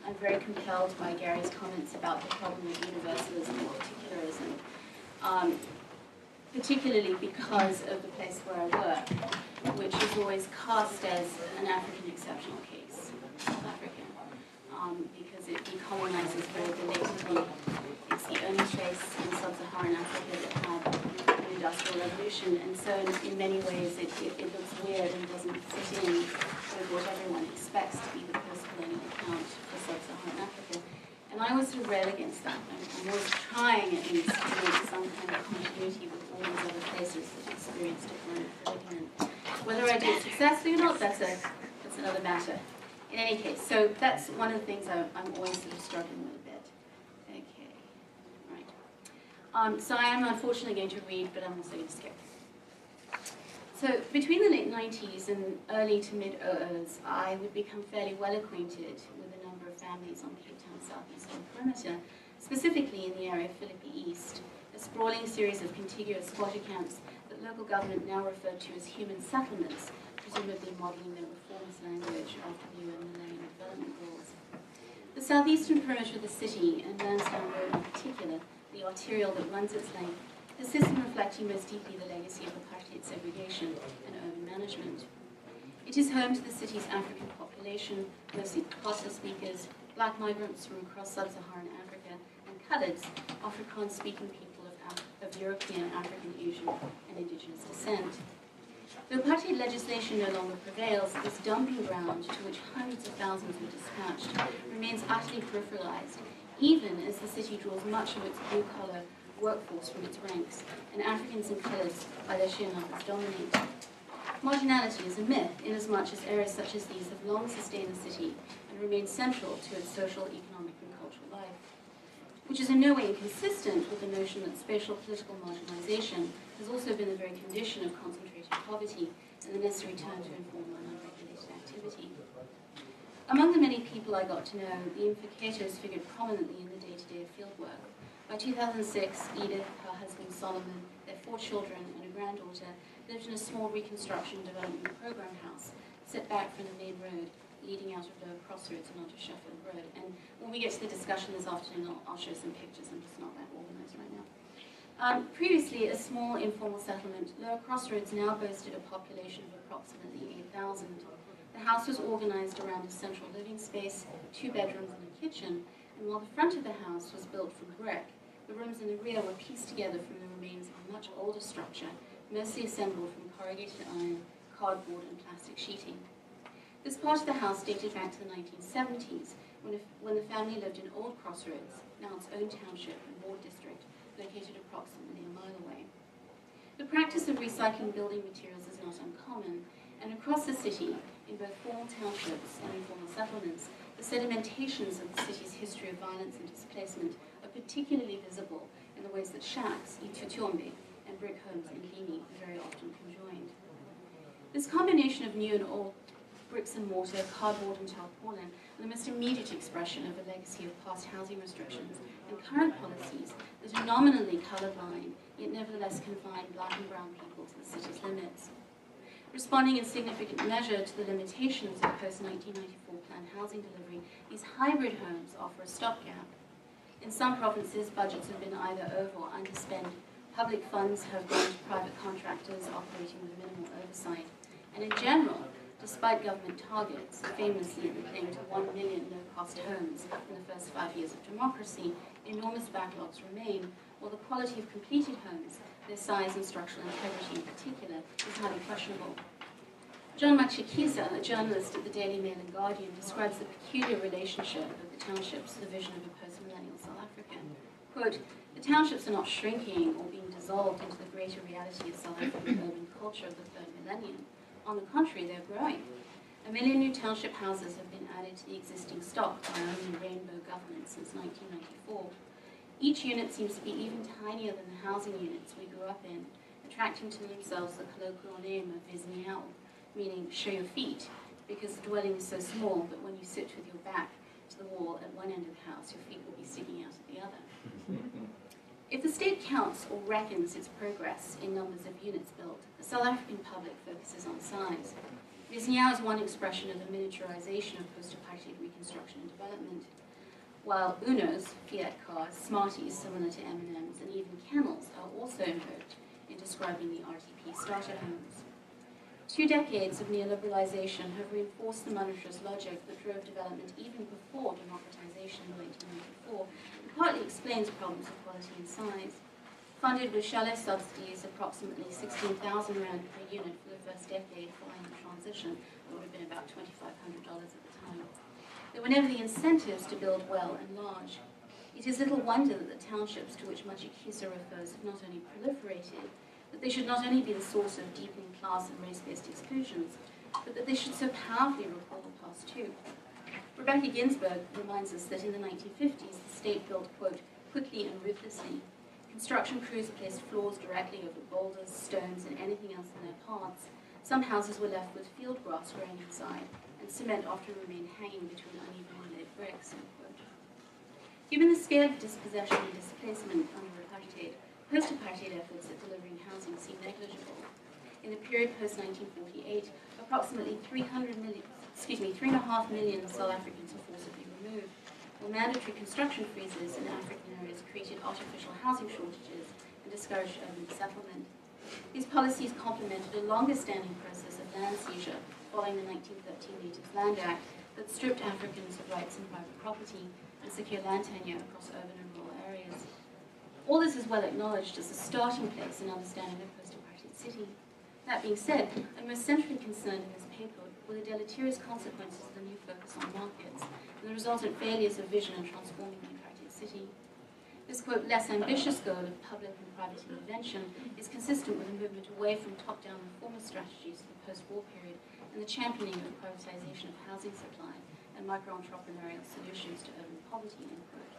I'm very compelled by Gary's comments about the problem of universalism and particularism, particularly because of the place where I work, which is always cast as an African exceptional case, South African, because it decolonizes very belatedly. It's the only place in sub-Saharan Africa that had an industrial revolution, and so in many ways it looks weird and doesn't fit in with what everyone expects to be the post-colonial account for sub-Saharan Africa. And I always sort of rail against that. I'm always trying at least to make some kind of continuity with all these other places that experienced economic predicament. Whether I do it successfully or not, that's another matter. In any case, so that's one of the things I'm always sort of struggling with a bit. Okay, right. So I am unfortunately going to read, but I'm also going to skip. So between the late 90s and early to mid-00s, I would become fairly well acquainted with a number of families on the Cape Town southeastern perimeter, specifically in the area of Philippi East, a sprawling series of contiguous squatter camps that local government now referred to as human settlements, presumably modeling their reformist language after the UN Millennium Development Goals. The southeastern perimeter of the city, and Lansdowne Road in particular, the arterial that runs its length, persists in reflecting most deeply the legacy of apartheid segregation and urban management. It is home to the city's African population, mostly Xhosa speakers, black migrants from across sub-Saharan Africa, and Coloureds, Afrikaans-speaking people of European, African, Asian, and indigenous descent. Though apartheid legislation no longer prevails, this dumping ground to which hundreds of thousands were dispatched remains utterly peripheralized, even as the city draws much of its blue-collar workforce from its ranks, and Africans and Coloureds by their sheer numbers dominate. Marginality is a myth, inasmuch as areas such as these have long sustained the city and remain central to its social, economic, and cultural life, which is in no way inconsistent with the notion that spatial political marginalization has also been the very condition of concentrated poverty and the necessary turn to informal and unregulated activity. Among the many people I got to know, the implicators figured prominently in the day-to-day of fieldwork. By 2006, Edith, her husband Solomon, their 4 children and a granddaughter lived in a small reconstruction development program house set back from the main road leading out of Lower Crossroads and onto Sheffield Road. And when we get to the discussion this afternoon, I'll show some pictures. I'm just not that organized right now. Previously a small informal settlement, Lower Crossroads now boasted a population of approximately 8,000. The house was organized around a central living space, 2 bedrooms and a kitchen, and while the front of the house was built from brick, the rooms in the rear were pieced together from the remains of a much older structure, mostly assembled from corrugated iron, cardboard, and plastic sheeting. This part of the house dated back to the 1970s, when the family lived in Old Crossroads, now its own township and ward district, located approximately a mile away. The practice of recycling building materials is not uncommon, and across the city, in both formal townships and informal settlements, the sedimentations of the city's history of violence and displacement are particularly visible in the ways that shacks, itutyombe, and brick homes in Limi are very often conjoined. This combination of new and old bricks and mortar, cardboard and tarpaulin are the most immediate expression of a legacy of past housing restrictions and current policies that are nominally colorblind, yet nevertheless confine black and brown people to the city's limits. Responding in significant measure to the limitations of post-1994 planned housing delivery, these hybrid homes offer a stopgap. In some provinces, budgets have been either over or underspent. Public funds have gone to private contractors operating with minimal oversight. And in general, despite government targets, famously at the claim to 1 million low-cost homes in the first 5 years of democracy, enormous backlogs remain, while the quality of completed homes, their size and structural integrity in particular, is highly questionable. John Makhulu, a journalist at the Daily Mail and Guardian, describes the peculiar relationship of the townships to the vision of a post-millennial South Africa. Quote, "The townships are not shrinking or being dissolved into the greater reality of South African urban culture of the third millennium. On the contrary, they're growing. 1 million new township houses have been added to the existing stock by only Rainbow government since 1994. Each unit seems to be even tinier than the housing units we grew up in, attracting to themselves the colloquial name of Visniao, meaning show your feet, because the dwelling is so small that when you sit with your back to the wall at one end of the house, your feet will be sticking out at the other." If the state counts or reckons its progress in numbers of units built, the South African public focuses on size. This now is one expression of the miniaturization of post-apartheid reconstruction and development, while Unos, Fiat cars, Smarties similar to M&Ms, and even kennels are also invoked in describing the RTP starter homes. 2 decades of neoliberalization have reinforced the monetarist logic that drove development even before democratization in 1994, and partly explains problems of quality and size. Funded with chalet subsidies, approximately 16,000 rand per unit for the first decade following the transition, it would have been about $2,500 at the time. There were never the incentives to build well and large. It is little wonder that the townships to which Machikisa refers have not only proliferated, that they should not only be the source of deepening class and race-based exclusions, but that they should so powerfully recall the past too. Rebecca Ginsburg reminds us that in the 1950s, the state built, quote, quickly and ruthlessly. Construction crews placed floors directly over boulders, stones, and anything else in their paths. Some houses were left with field grass growing inside, and cement often remained hanging between unevenly laid bricks, end quote. Given the scale of dispossession and displacement under apartheid, post-apartheid efforts at delivering housing seem negligible. In the period post-1948, approximately 3.5 million South Africans were forcibly removed, while mandatory construction freezes in African areas created artificial housing shortages and discouraged urban settlement. These policies complemented a longer-standing process of land seizure following the 1913 Natives Land Act that stripped Africans of rights in private property and secure land tenure across urban and rural areas. All this is well acknowledged as a starting place in understanding the post-apartheid city. That being said, I'm most centrally concerned in this paper with the deleterious consequences of the new focus on markets and the resultant failures of vision in transforming the apartheid city. This, quote, less ambitious goal of public and private intervention is consistent with a movement away from top-down reformist strategies of the post-war period and the championing of privatization of housing supply and micro-entrepreneurial solutions to urban poverty, end quote.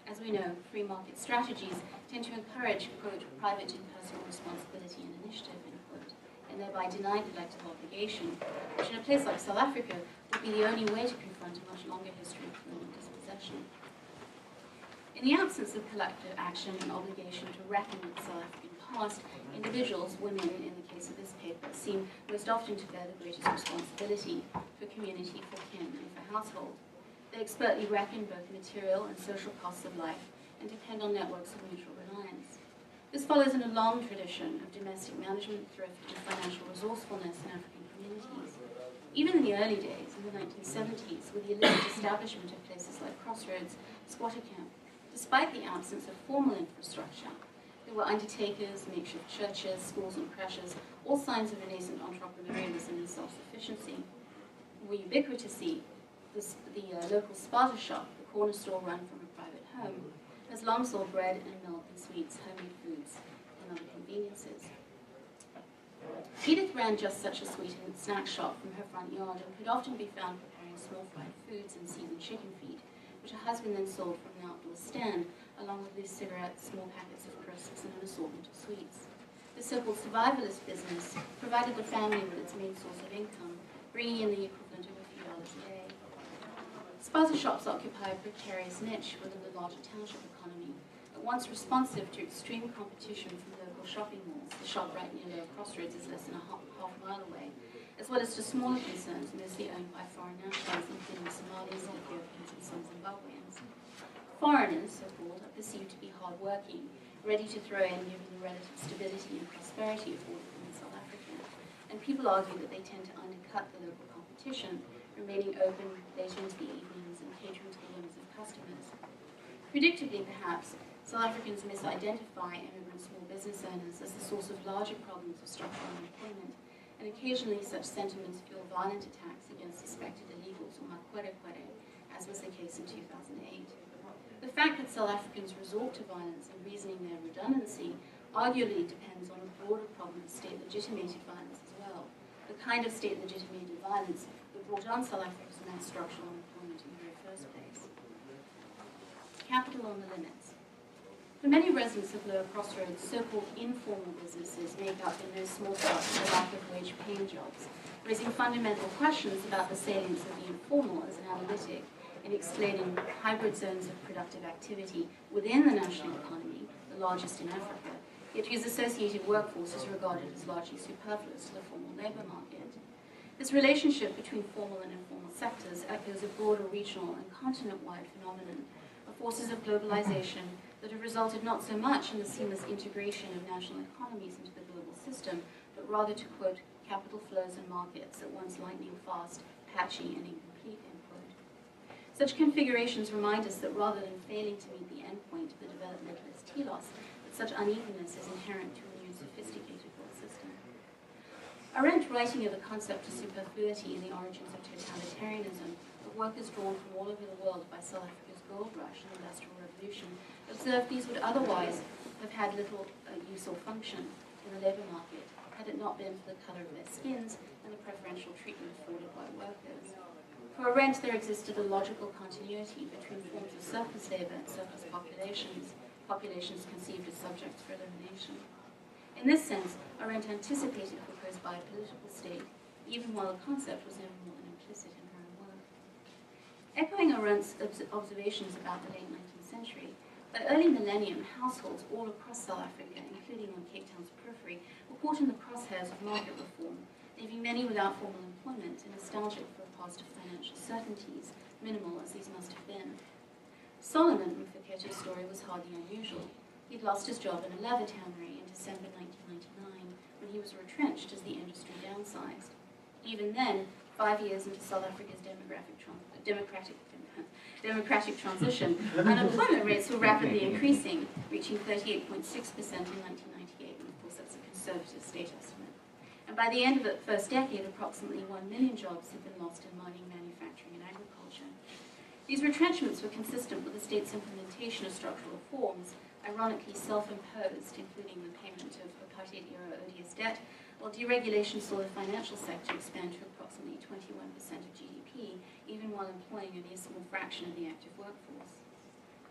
As we know, free market strategies tend to encourage, quote, private and personal responsibility and initiative, end quote, and thereby deny collective obligation, which in a place like South Africa would be the only way to confront a much longer history of colonial dispossession. In the absence of collective action and obligation to reckon with the South African past, individuals, women in the case of this paper, seem most often to bear the greatest responsibility for community, for kin, and for household. They expertly reckon both material and social costs of life and depend on networks of mutual reliance. This follows in a long tradition of domestic management, thrift, and financial resourcefulness in African communities. Even in the early days, in the 1970s, with the illicit establishment of places like Crossroads, Squatter Camp, despite the absence of formal infrastructure, there were undertakers, makeshift churches, schools and creches, all signs of renascent entrepreneurialism and self-sufficiency. Were ubiquitously, the local Sparta shop, the corner store run from a private home, has long sold bread and milk and sweets, homemade foods, and other conveniences. Edith ran just such a sweet and snack shop from her front yard and could often be found preparing small fried foods and seasoned chicken feet, which her husband then sold from an outdoor stand, along with loose cigarettes, small packets of crisps, and an assortment of sweets. The so-called survivalist business provided the family with its main source of income, bringing in the equivalent of a few dollars a day. Sparta shops occupy a precarious niche within the larger township economy, at once responsive to extreme competition from local shopping malls. The shop right near Lower Crossroads is less than a half mile away, as well as to smaller concerns mostly owned by foreign nationals, including Somalis, Ethiopians, and some Zimbabweans. Foreigners, so-called, are perceived to be hard-working, ready to throw in given the relative stability and prosperity afforded them in South Africa, and people argue that they tend to undercut the local competition, remaining open later into the evenings and catering to the whims of customers. Predictably, perhaps, South Africans misidentify immigrant small business owners as the source of larger problems of structural unemployment, and occasionally such sentiments fuel violent attacks against suspected illegals or makwere, as was the case in 2008. The fact that South Africans resort to violence and reasoning their redundancy arguably depends on a broader problem of state-legitimated violence as well, the kind of state-legitimated violence that brought on South Africa's mass structural unemployment in the very first place. Capital on the limits. For many residents of Lower Crossroads, so-called informal businesses make up in no small part the lack of wage-paying jobs, raising fundamental questions about the salience of the informal as an analytic in explaining hybrid zones of productive activity within the national economy, the largest in Africa, yet whose associated workforce is regarded as largely superfluous to the formal labour market. This relationship between formal and informal sectors echoes a broader regional and continent-wide phenomenon of forces of globalization that have resulted not so much in the seamless integration of national economies into the global system, but rather to quote, capital flows and markets at once lightning fast, patchy and incomplete, end quote. Such configurations remind us that rather than failing to meet the endpoint of the developmentalist telos, that such unevenness is inherent to a new sophisticated world system. Arendt, writing of the concept of superfluity in the origins of totalitarianism, of workers drawn from all over the world by South Africa's gold rush and industrial revolution, observed these would otherwise have had little use or function in the labour market had it not been for the colour of their skins and the preferential treatment afforded by workers. For Arendt, there existed a logical continuity between forms of surplus labour and surplus populations, populations conceived as subjects for elimination. In this sense, Arendt anticipated the proposed biopolitical state, even while the concept was never more than implicit in her own work. Echoing Arendt's observations about the late 19th century, by early millennium, households all across South Africa, including on Cape Town's periphery, were caught in the crosshairs of market reform, leaving many without formal employment and nostalgic for a past of financial certainties, minimal as these must have been. Solomon, Mfeketu's story was hardly unusual. He'd lost his job in a leather tannery in December 1999 when he was retrenched as the industry downsized. Even then, 5 years into South Africa's democratic transition, unemployment rates were rapidly increasing, reaching 38.6% in 1998, and of course that's a conservative state estimate. And by the end of the first decade, approximately 1 million jobs had been lost in mining, manufacturing, and agriculture. These retrenchments were consistent with the state's implementation of structural reforms, ironically self-imposed, including the payment of apartheid-era odious debt, while deregulation saw the financial sector expand to approximately 21% of GDP, even while employing only a small fraction of the active workforce.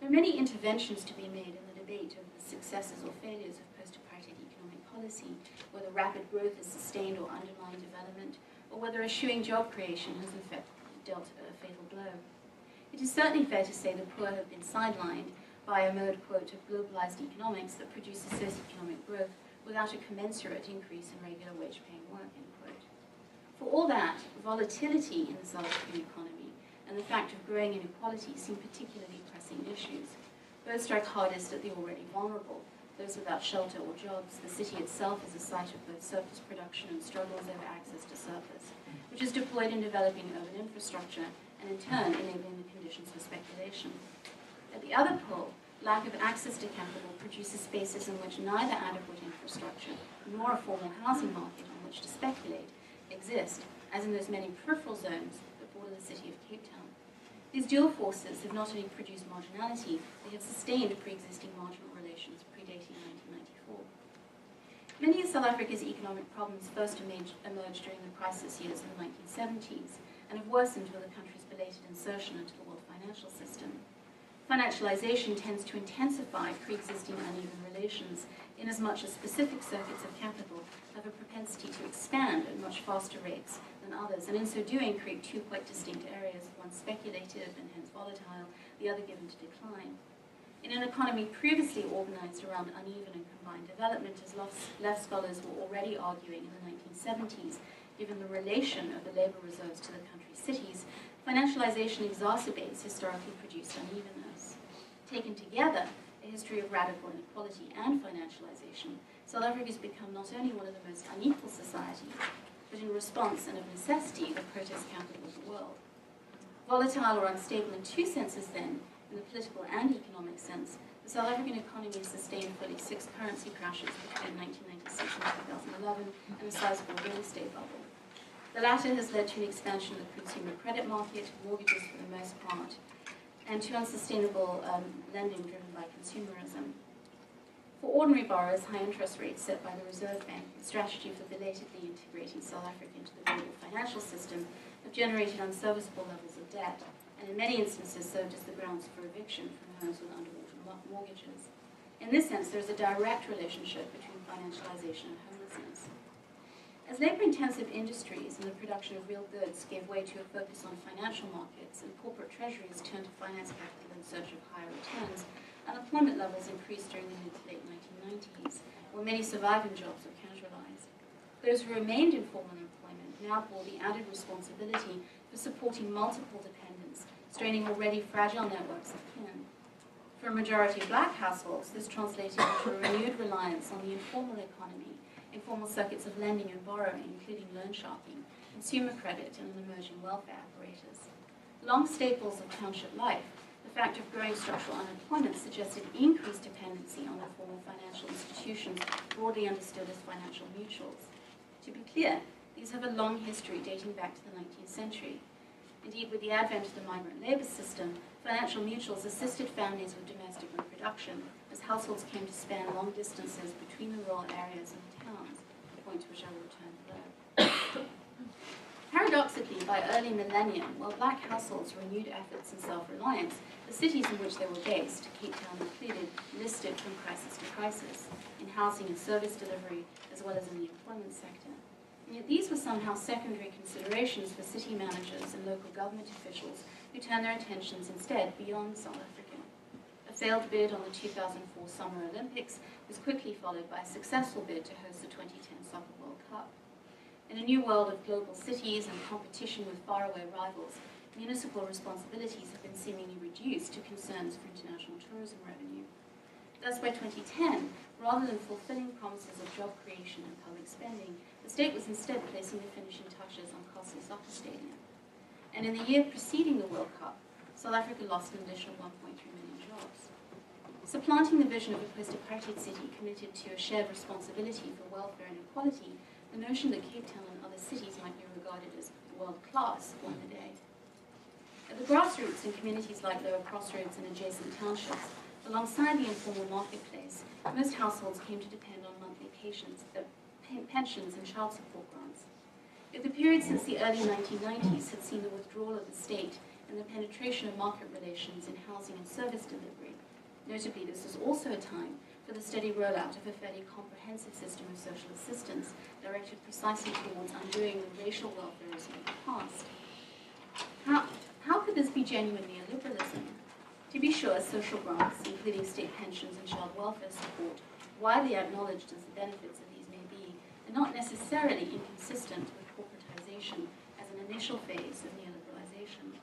There are many interventions to be made in the debate over the successes or failures of post-apartheid economic policy, whether rapid growth has sustained or undermined development, or whether eschewing job creation has in fact dealt a fatal blow. It is certainly fair to say the poor have been sidelined by a mode, quote, of globalized economics that produces socioeconomic growth without a commensurate increase in regular wage-paying work, end quote. For all that, volatility in the South African economy and the fact of growing inequality seem particularly pressing issues. Both strike hardest at the already vulnerable, those without shelter or jobs. The city itself is a site of both surplus production and struggles over access to surplus, which is deployed in developing urban infrastructure and in turn enabling the conditions for speculation. At the other pole, lack of access to capital produces spaces in which neither adequate infrastructure nor a formal housing market on which to speculate exist, as in those many peripheral zones that border the city of Cape Town. These dual forces have not only produced marginality, they have sustained pre-existing marginal relations predating 1994. Many of South Africa's economic problems first emerged during the crisis years of the 1970s and have worsened with the country's belated insertion into the world financial system. Financialization tends to intensify pre-existing uneven relations inasmuch as specific circuits of capital have a propensity to expand at much faster rates than others, and in so doing create two quite distinct areas, one speculative and hence volatile, the other given to decline. In an economy previously organized around uneven and combined development, as left scholars were already arguing in the 1970s, given the relation of the labor reserves to the country's cities, financialization exacerbates historically produced unevenness. Taken together, a history of radical inequality and financialization, South Africa has become not only one of the most unequal societies, but in response and of necessity, the protest capital of the world. Volatile or unstable in two senses then, in the political and economic sense, the South African economy has sustained fully 6 currency crashes between 1996 and 2011 and a sizable real estate bubble. The latter has led to an expansion of the consumer credit market, mortgages for the most part, and to unsustainable lending driven by consumerism. For ordinary borrowers, high interest rates set by the Reserve Bank, the strategy for belatedly integrating South Africa into the global financial system, have generated unserviceable levels of debt, and in many instances served as the grounds for eviction from homes with underwater mortgages. In this sense, there is a direct relationship between financialization and homelessness. As labor-intensive industries and the production of real goods gave way to a focus on financial markets and corporate treasuries turned to finance capital in search of higher returns, unemployment levels increased during the mid to late 1990s, while many surviving jobs were casualized. Those who remained in formal employment now bore the added responsibility for supporting multiple dependents, straining already fragile networks of kin. For a majority of black households, this translated into a renewed reliance on the informal economy, informal circuits of lending and borrowing, including loan sharking, consumer credit, and an emerging welfare apparatus. Long staples of township life, the fact of growing structural unemployment suggested increased dependency on informal financial institutions, broadly understood as financial mutuals. To be clear, these have a long history dating back to the 19th century. Indeed, with the advent of the migrant labor system, financial mutuals assisted families with domestic reproduction as households came to span long distances between the rural areas and the towns, a point to which I will return below. Paradoxically, by early millennium, while black households renewed efforts in self-reliance, the cities in which they were based, Cape Town included, listed from crisis to crisis, in housing and service delivery, as well as in the employment sector. And yet these were somehow secondary considerations for city managers and local government officials who turned their attentions instead beyond South Africa. A failed bid on the 2004 Summer Olympics was quickly followed by a successful bid to host the 2010 Soccer World Cup. In a new world of global cities and competition with faraway rivals, municipal responsibilities have been seemingly reduced to concerns for international tourism revenue. Thus, by 2010, rather than fulfilling promises of job creation and public spending, the state was instead placing the finishing touches on costly soccer stadium. And in the year preceding the World Cup, South Africa lost an additional 1.3 million jobs. Supplanting the vision of a post-apartheid city committed to a shared responsibility for welfare and equality, the notion that Cape Town and other cities might be regarded as world-class won the day. At the grassroots in communities like Lower Crossroads and adjacent townships, alongside the informal marketplace, most households came to depend on monthly pensions and child support grants. If the period since the early 1990s had seen the withdrawal of the state and the penetration of market relations in housing and service delivery, notably this was also a time for the steady rollout of a fairly comprehensive system of social assistance directed precisely towards undoing the racial welfarism of the past. How could this be genuinely a liberalism? To be sure, social grants, including state pensions and child welfare support, widely acknowledged as the benefits of these may be, are not necessarily inconsistent with corporatization as an initial phase of neoliberalization.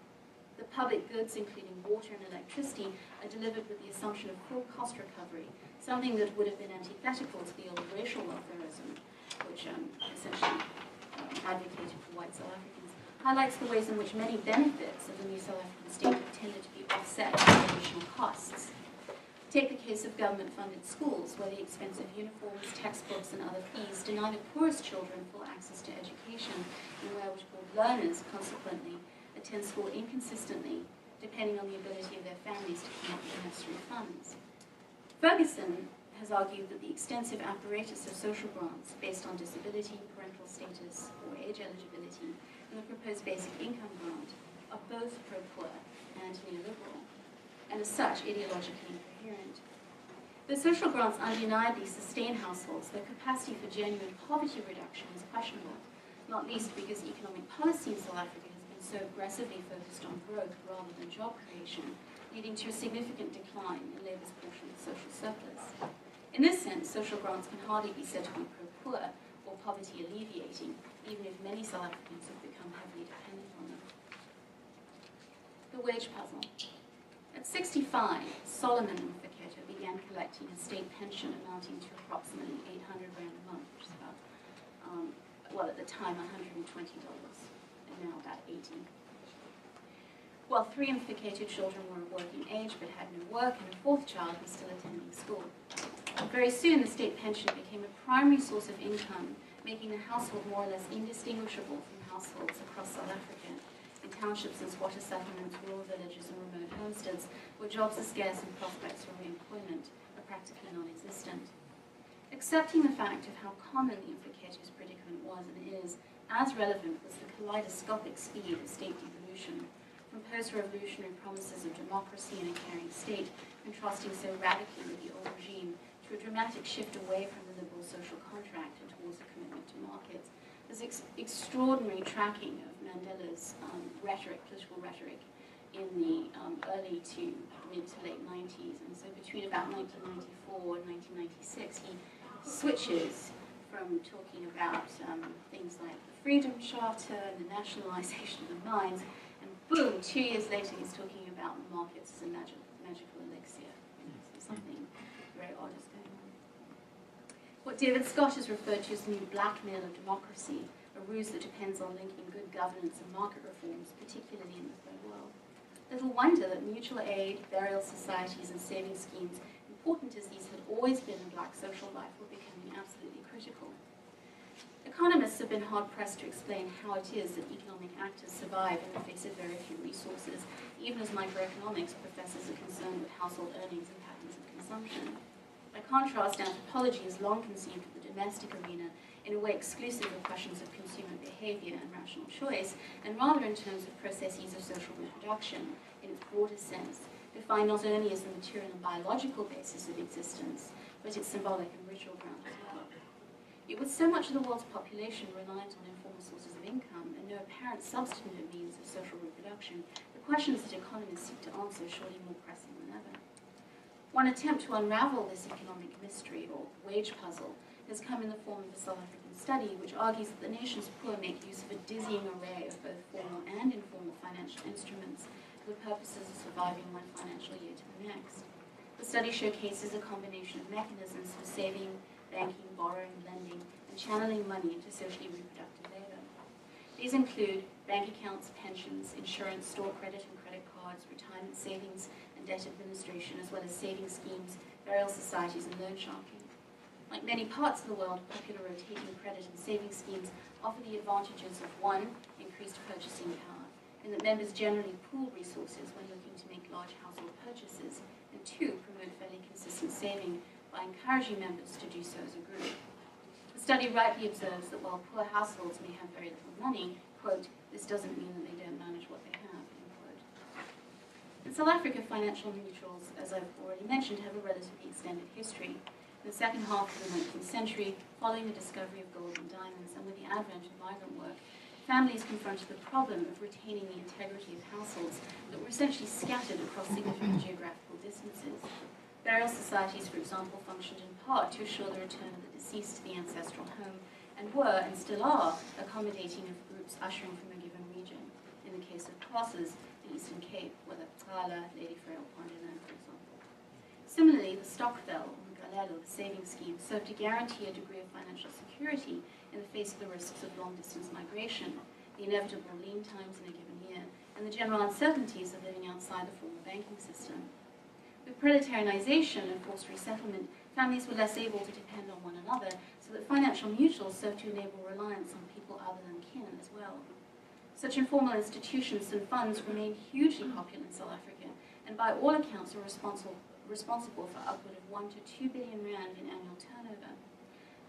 The public goods, including water and electricity, are delivered with the assumption of full cost recovery, something that would have been antithetical to the old racial welfarism, which essentially advocated for white South Africans, highlights the ways in which many benefits of the new South African state have tended to be offset by additional costs. Take the case of government-funded schools, where the expensive uniforms, textbooks, and other fees deny the poorest children full access to education, and where which-poor learners, consequently, attend school inconsistently, depending on the ability of their families to come up with the necessary funds. Ferguson has argued that the extensive apparatus of social grants based on disability, parental status, or age eligibility, and the proposed basic income grant are both pro-poor and neoliberal, and as such ideologically incoherent. Though social grants undeniably sustain households, their capacity for genuine poverty reduction is questionable, not least because economic policy in South Africa has been so aggressively focused on growth rather than job creation, leading to a significant decline in labor's portion of social surplus. In this sense, social grants can hardly be said to be pro-poor or poverty alleviating, even if many South Africans have become heavily dependent on them. The wage puzzle. At 65, Solomon Mfeketo began collecting a state pension amounting to approximately 800 rand a month, which is about, at the time, $120, and now about 80. While 3 Mfeketo children were of working age but had no work, and a 4th child was still attending school. Very soon, the state pension became a primary source of income, making the household more or less indistinguishable from households across South Africa, in townships and squatter settlements, rural villages, and remote homesteads, where jobs are scarce and prospects for re-employment are practically non-existent. Accepting the fact of how common the Mfeketo's predicament was and is, as relevant was the kaleidoscopic speed of state devolution, from post-revolutionary promises of democracy and a caring state, contrasting so radically with the old regime, to a dramatic shift away from the liberal social contract and towards a commitment to markets. There's extraordinary tracking of Mandela's political rhetoric, in the early to mid to late 90s. And so between about 1994 and 1996, he switches from talking about things like the Freedom Charter and the nationalization of the mines, and boom, 2 years later he's talking about markets as a magical elixir. So something very odd is going on. What David Scott has referred to as the new blackmail of democracy, a ruse that depends on linking good governance and market reforms, particularly in the third world. Little wonder that mutual aid, burial societies, and saving schemes, important as these had always been in black social life, were becoming absolutely critical. Economists have been hard-pressed to explain how it is that economic actors survive in the face of very few resources, even as microeconomics professors are concerned with household earnings and patterns of consumption. By contrast, anthropology has long conceived of the domestic arena in a way exclusive of questions of consumer behavior and rational choice, and rather in terms of processes of social reproduction, in its broadest sense, defined not only as the material and biological basis of existence, but its symbolic and ritual ground as well. Yet with so much of the world's population reliant on informal sources of income and no apparent substantive means of social reproduction, the questions that economists seek to answer are surely more pressing than ever. One attempt to unravel this economic mystery, or wage puzzle, has come in the form of a South African study which argues that the nation's poor make use of a dizzying array of both formal and informal financial instruments for the purposes of surviving one financial year to the next. The study showcases a combination of mechanisms for saving, banking, borrowing, lending, and channeling money into socially reproductive labor. These include bank accounts, pensions, insurance, store credit and credit cards, retirement savings and debt administration, as well as saving schemes, burial societies, and loan sharking. Like many parts of the world, popular rotating credit and saving schemes offer the advantages of 1, increased purchasing power, in that members generally pool resources when looking to make large household purchases, and 2, promote fairly consistent saving by encouraging members to do so as a group. The study rightly observes that while poor households may have very little money, quote, this doesn't mean that they don't manage what they have, end quote. In South Africa, financial mutuals, as I've already mentioned, have a relatively extended history. In the second half of the 19th century, following the discovery of gold and diamonds and with the advent of migrant work, families confronted the problem of retaining the integrity of households that were essentially scattered across significant geographical distances. Burial societies, for example, functioned in part to assure the return of the deceased to the ancestral home, and were, and still are, accommodating of groups ushering from a given region. In the case of crosses, the Eastern Cape, whether Kala, Lady Frail, Ponderland, for example. Similarly, the Stokvel, or Galelo, the saving scheme, served to guarantee a degree of financial security in the face of the risks of long-distance migration, the inevitable lean times in a given year, and the general uncertainties of living outside the formal banking system. With proletarianization and forced resettlement, families were less able to depend on one another, so that financial mutuals served to enable reliance on people other than kin as well. Such informal institutions and funds remain hugely popular in South Africa, and by all accounts are responsible for upward of 1 to 2 billion rand in annual turnover.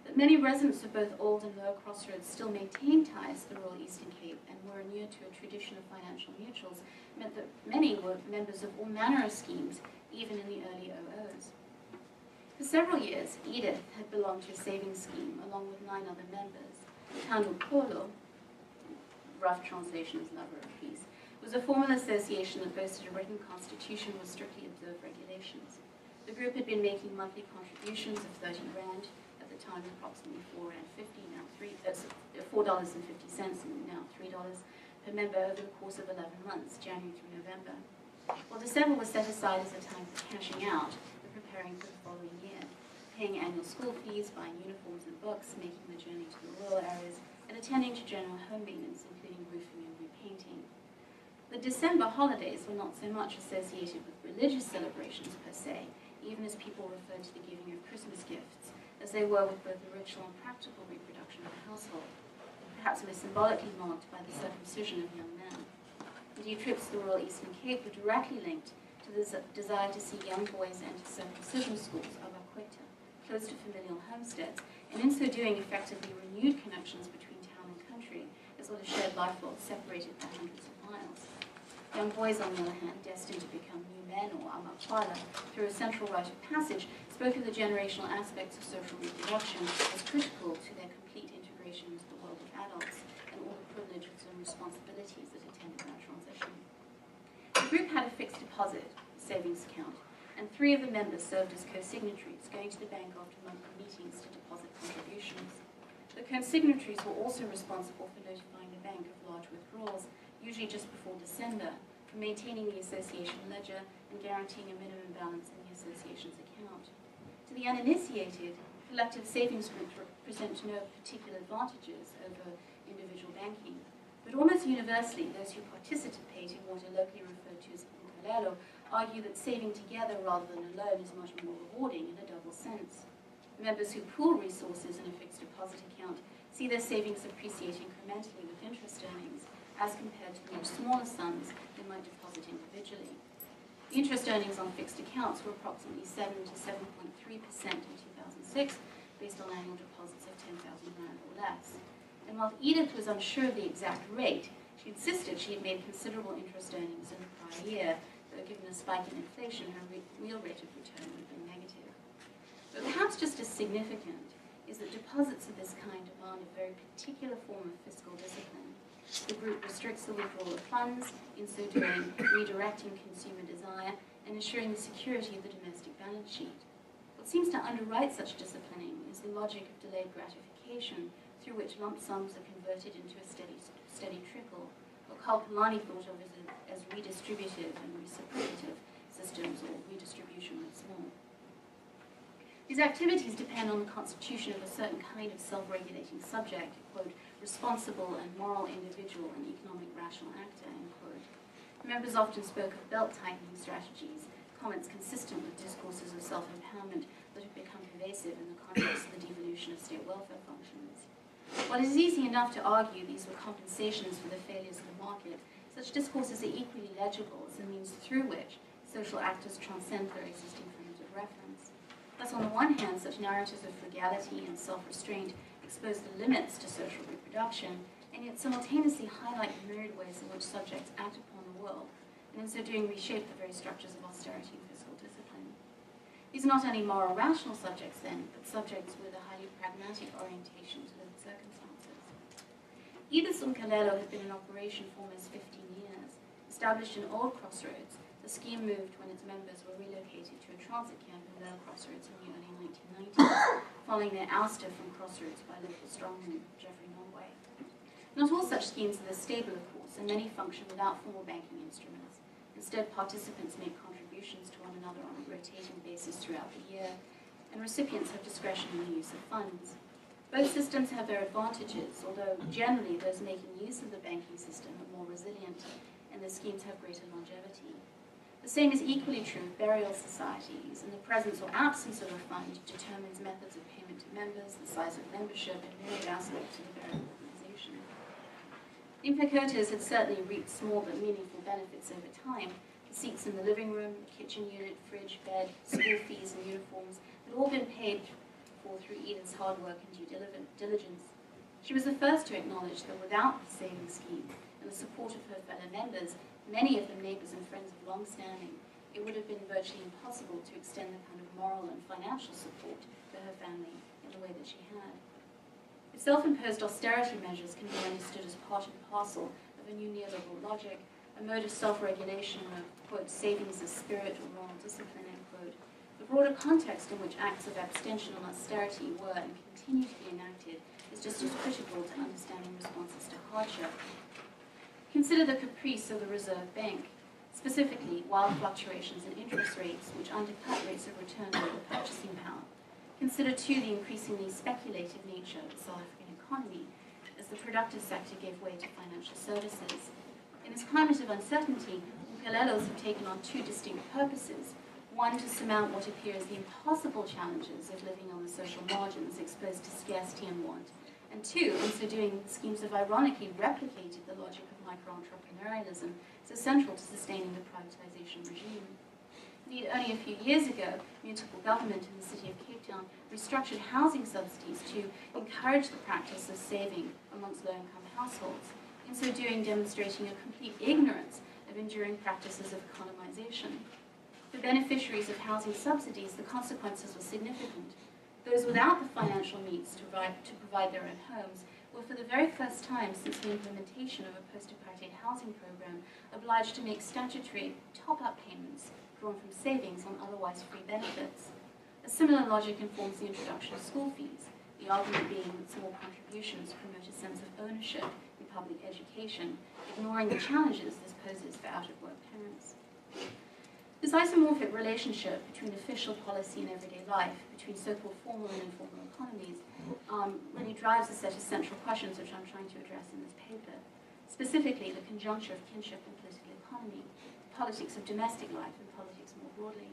That many residents of both Old and Lower Crossroads still maintained ties to the rural Eastern Cape and were inured to a tradition of financial mutuals meant that many were members of all manner of schemes, even in the early 00s. For several years, Edith had belonged to a savings scheme along with 9 other members. Thando Polo, rough translation is lover of peace, was a formal association that boasted a written constitution with strictly observed regulations. The group had been making monthly contributions of 30 rand, at the time approximately $4.50, now $4.50, and now $3 per member over the course of 11 months, January through November. While December was set aside as a time for cashing out and preparing for the following year, paying annual school fees, buying uniforms and books, making the journey to the rural areas, and attending to general home maintenance, including roofing and repainting. The December holidays were not so much associated with religious celebrations per se, even as people referred to the giving of Christmas gifts, as they were with both the ritual and practical reproduction of the household, perhaps most symbolically marked by the circumcision of young men. Indeed, trips to the rural Eastern Cape were directly linked to the desire to see young boys enter circumcision schools of Aquita, close to familial homesteads, and in so doing effectively renewed connections between town and country, as well as shared life lots separated by hundreds of miles. Young boys, on the other hand, destined to become new men, or amakwala, through a central rite of passage, spoke of the generational aspects of social reproduction as critical to their complete integration into the world of adults and all the privileges and responsibilities that attended that transition. The group had a fixed deposit, savings account, and 3 of the members served as co-signatories, going to the bank after monthly meetings to deposit contributions. The consignatories were also responsible for notifying the bank of large withdrawals, usually just before December, for maintaining the association ledger and guaranteeing a minimum balance in the association's account. To the uninitiated, collective savings groups present no particular advantages over individual banking, but almost universally, those who participate in what are locally referred to as Makhulu argue that saving together rather than alone is much more rewarding in a double sense. Members who pool resources in a fixed deposit account see their savings appreciate incrementally with interest earnings as compared to the much smaller sums they might deposit individually. The interest earnings on fixed accounts were approximately 7 to 7.3% in 2006, based on annual deposits of 10,000 rand or less. And while Edith was unsure of the exact rate, she insisted she had made considerable interest earnings in the prior year, though given a spike in inflation, her real rate of return would have been negative. But perhaps just as significant is that deposits of this kind demand a very particular form of fiscal discipline. The group restricts the withdrawal of funds, in so doing redirecting consumer desire and ensuring the security of the domestic balance sheet. What seems to underwrite such disciplining is the logic of delayed gratification, through which lump sums are converted into a steady trickle, what Karl Polanyi thought of as redistributive and reciprocative systems, or redistribution once more. These activities depend on the constitution of a certain kind of self-regulating subject, quote, responsible and moral individual and economic rational actor, end quote. Members often spoke of belt-tightening strategies, comments consistent with discourses of self-empowerment that have become pervasive in the context of the devolution of state welfare functions. While it is easy enough to argue these were compensations for the failures of the market, such discourses are equally legible as a means through which social actors transcend their existing frames of reference. Thus, on the one hand, such narratives of frugality and self-restraint expose the limits to social reproduction, and yet simultaneously highlight the myriad ways in which subjects act upon the world, and in so doing reshape the very structures of austerity and fiscal discipline. These are not only moral rational subjects then, but subjects with a highly pragmatic orientation to lived circumstances. Edith's Umkalelo had been in operation for almost 15 years. Established in Old Crossroads, the scheme moved when its members were relocated to a transit camp in Lower Crossroads in the early 1990s, following their ouster from Crossroads by local strongman Geoffrey Nongwe. Not all such schemes are this stable, of course, and many function without formal banking instruments. Instead, participants make contributions to one another on a rotating basis throughout the year, and recipients have discretion in the use of funds. Both systems have their advantages, although generally those making use of the banking system are more resilient, and their schemes have greater longevity. The same is equally true of burial societies, and the presence or absence of a fund determines methods of payment to members, the size of membership, and myriad aspects of the burial organization. The Implicotas had certainly reaped small but meaningful benefits over time. The seats in the living room, the kitchen unit, fridge, bed, school fees, and uniforms had all been paid for through Edith's hard work and due diligence. She was the first to acknowledge that without the savings scheme and the support of her fellow members, many of them neighbors and friends of long standing, it would have been virtually impossible to extend the kind of moral and financial support to her family in the way that she had. If self-imposed austerity measures can be understood as part and parcel of a new neoliberal logic, a mode of self-regulation of, quote, savings as spirit or moral discipline, end quote, the broader context in which acts of abstention and austerity were and continue to be enacted is just as critical to understanding responses to hardship. Consider the caprice of the Reserve Bank, specifically wild fluctuations in interest rates which undercut rates of return over purchasing power. Consider too the increasingly speculative nature of the South African economy as the productive sector gave way to financial services. In this climate of uncertainty, Umkalelos have taken on two distinct purposes. One, to surmount what appears the impossible challenges of living on the social margins exposed to scarcity and want. And two, in so doing, schemes have ironically replicated the logic of micro-entrepreneurialism so central to sustaining the privatization regime. Indeed, only a few years ago, municipal government in the city of Cape Town restructured housing subsidies to encourage the practice of saving amongst low-income households, in so doing demonstrating a complete ignorance of enduring practices of economization. For beneficiaries of housing subsidies, the consequences were significant. Those without the financial means to provide their own homes were for the very first time since the implementation of a post-apartheid housing program obliged to make statutory top-up payments drawn from savings on otherwise free benefits. A similar logic informs the introduction of school fees. the argument being that small contributions promote a sense of ownership in public education, ignoring the challenges this poses for out-of-work parents. This isomorphic relationship between official policy and everyday life, between so-called formal and informal economies, really drives a set of central questions which I'm trying to address in this paper. Specifically, the conjuncture of kinship and political economy, politics of domestic life, and politics more broadly.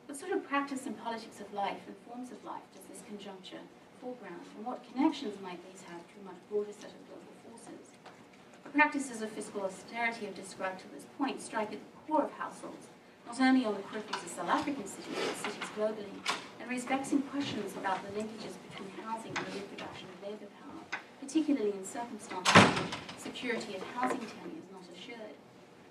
What sort of practice and politics of life and forms of life does this conjuncture foreground, and what connections might these have to a much broader set of global forces? The practices of fiscal austerity I've described to this point strike at the core of households, not only on the peripheries of South African cities, but cities globally, and raise vexing questions about the linkages between housing and the reproduction of labour power, particularly in circumstances in which security of housing tenure is not assured.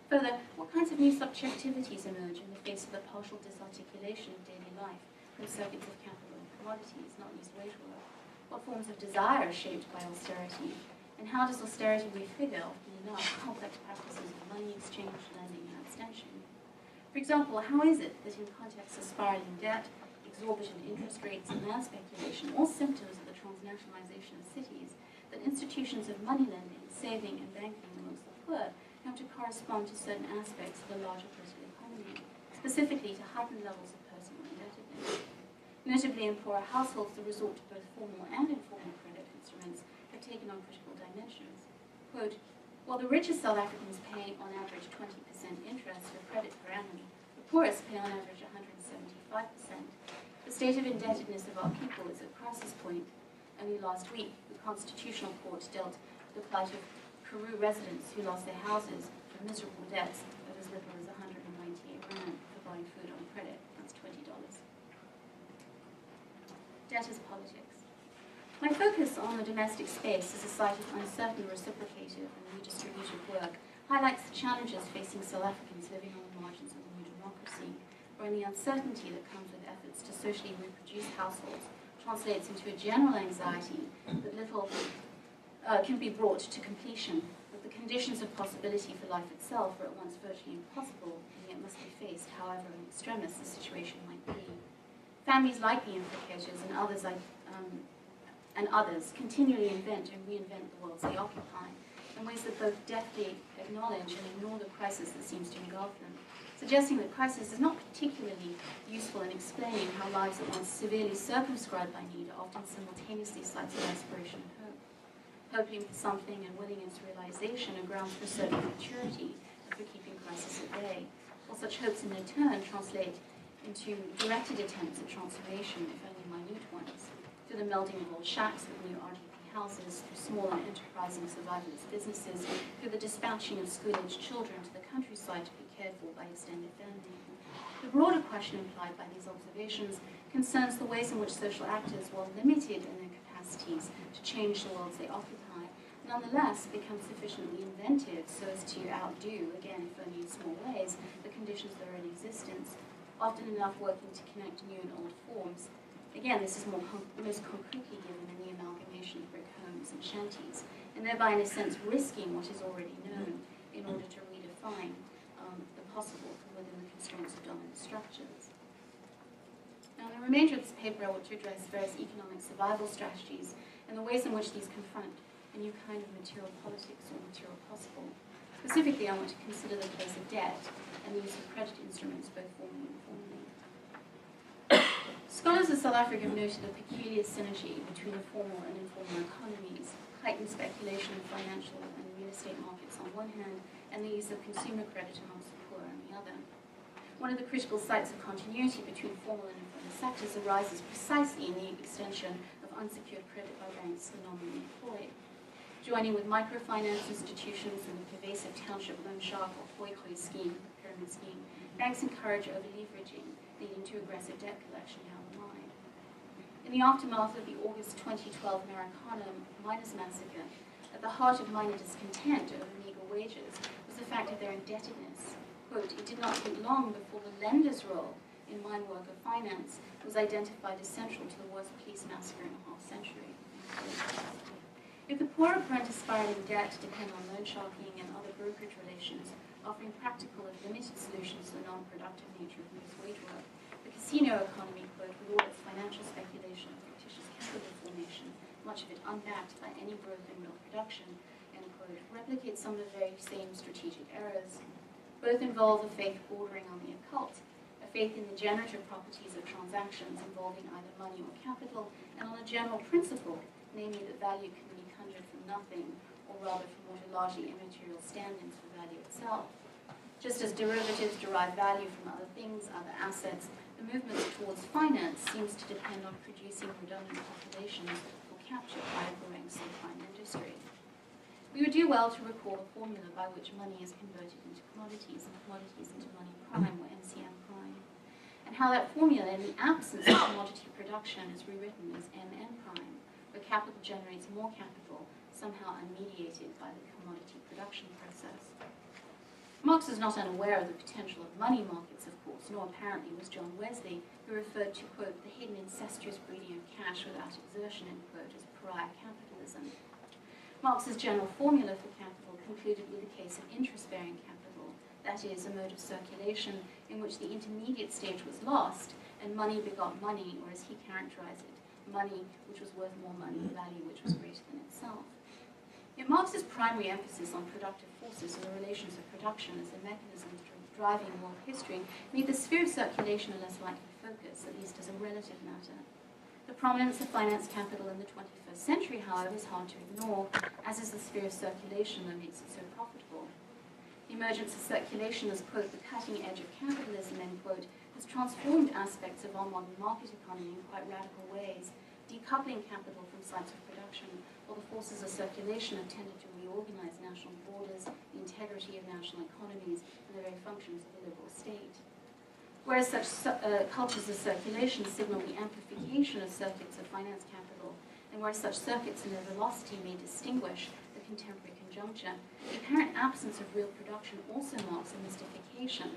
Further, what kinds of new subjectivities emerge in the face of the partial disarticulation of daily life from circuits of capital and commodities, not least wage work? What forms of desire are shaped by austerity? And how does austerity refigure, often enough, complex practices of money exchange, lending, and abstention? For example, how is it that in contexts of spiraling debt, exorbitant interest rates, and land speculation, all symptoms of the transnationalization of cities, that institutions of money lending, saving, and banking amongst the poor come to correspond to certain aspects of the larger political economy, specifically to heightened levels of personal indebtedness? Notably, in poorer households, the resort to both formal and informal credit instruments have taken on critical dimensions. Quote, while the richest South Africans pay on average 20% interest for credit per annum, the poorest pay on average 175%. The state of indebtedness of our people is at crisis point. Only last week, the Constitutional Court dealt with the plight of Karoo residents who lost their houses for miserable debts of as little as 198 rand for buying food on credit. That's $20. Debt is politics. My focus on the domestic space as a site of uncertain, reciprocative, and redistributive work highlights the challenges facing South Africans living on the margins of the new democracy, wherein the uncertainty that comes with efforts to socially reproduce households translates into a general anxiety that little can be brought to completion, that the conditions of possibility for life itself are at once virtually impossible, and yet must be faced, however extremist the situation might be. Families like the implicators and others continually invent and reinvent the worlds they occupy in ways that both deftly acknowledge and ignore the crisis that seems to engulf them, suggesting that crisis is not particularly useful in explaining how lives at once severely circumscribed by need are often simultaneously sites of aspiration and hope. Hoping for something and willing its realization are grounds for certain maturity and for keeping crisis at bay, while such hopes in their turn translate into directed attempts at transformation, if only minute ones, through the melding of old shacks with new RDP houses, through small and enterprising survivalist businesses, through the dispatching of school-aged children to the countryside to be cared for by extended family. The broader question implied by these observations concerns the ways in which social actors, while limited in their capacities to change the worlds they occupy, nonetheless become sufficiently inventive so as to outdo, again if only in small ways, the conditions that are in existence, often enough working to connect new and old forms. Again, this is most concretely given in the amalgamation of brick homes and shanties, and thereby in a sense risking what is already known in order to redefine the possible from within the constraints of dominant structures. Now, in the remainder of this paper, I want to address various economic survival strategies and the ways in which these confront a new kind of material politics or material possible. Specifically, I want to consider the place of debt and the use of credit instruments, both formally and informally. Scholars of South Africa have noted a peculiar synergy between the formal and informal economies, heightened speculation in financial and real estate markets on one hand, and the use of consumer credit amongst the poor on the other. One of the critical sites of continuity between formal and informal sectors arises precisely in the extension of unsecured credit by banks to the nominally employed. Joining with microfinance institutions and the pervasive township loan shark or hoi-hoi scheme, pyramid scheme, banks encourage over-leveraging, leading to aggressive debt collection down the line. In the aftermath of the August 2012 Marikana miners' massacre, at the heart of miner discontent over meager wages was the fact of their indebtedness. Quote, it did not take long before the lender's role in mine worker finance was identified as central to the worst police massacre in a half-century. If the poor are prone to spiraling debt depend on loan sharking and other brokerage relations, offering practical and limited solutions to the non-productive nature of youth wage work, the casino economy, quote, with all its financial speculation and fictitious capital formation, much of it unbacked by any growth in real production, end quote, replicates some of the very same strategic errors. Both involve a faith bordering on the occult, a faith in the generative properties of transactions involving either money or capital, and on a general principle, namely that value can be conjured from nothing, or rather from what are largely immaterial stand-ins for value itself. Just as derivatives derive value from other things, other assets, the movement towards finance seems to depend on producing redundant populations for capture by a growing subprime industry. We would do well to recall a formula by which money is converted into commodities and commodities into money prime or MCM prime, and how that formula, in the absence of commodity production, is rewritten as MN prime, where capital generates more capital, somehow unmediated by the commodity production process. Marx was not unaware of the potential of money markets, of course, nor apparently was John Wesley, who referred to, quote, the hidden incestuous breeding of cash without exertion, end quote, as pariah capitalism. Marx's general formula for capital concluded with a case of interest-bearing capital, that is, a mode of circulation in which the intermediate stage was lost, and money begot money, or as he characterized it, money which was worth more money, value which was greater than itself. Yet Marx's primary emphasis on productive forces and the relations of production as a mechanism driving world history made the sphere of circulation a less likely focus, at least as a relative matter. The prominence of finance capital in the 21st century, however, is hard to ignore, as is the sphere of circulation that makes it so profitable. The emergence of circulation as, quote, the cutting edge of capitalism, end quote, has transformed aspects of our modern market economy in quite radical ways, decoupling capital from sites of production, while the forces of circulation have tended to reorganize national borders, the integrity of national economies, and the very functions of a liberal state. Whereas such cultures of circulation signal the amplification of circuits of finance capital, and whereas such circuits and their velocity may distinguish the contemporary conjuncture, the apparent absence of real production also marks a mystification,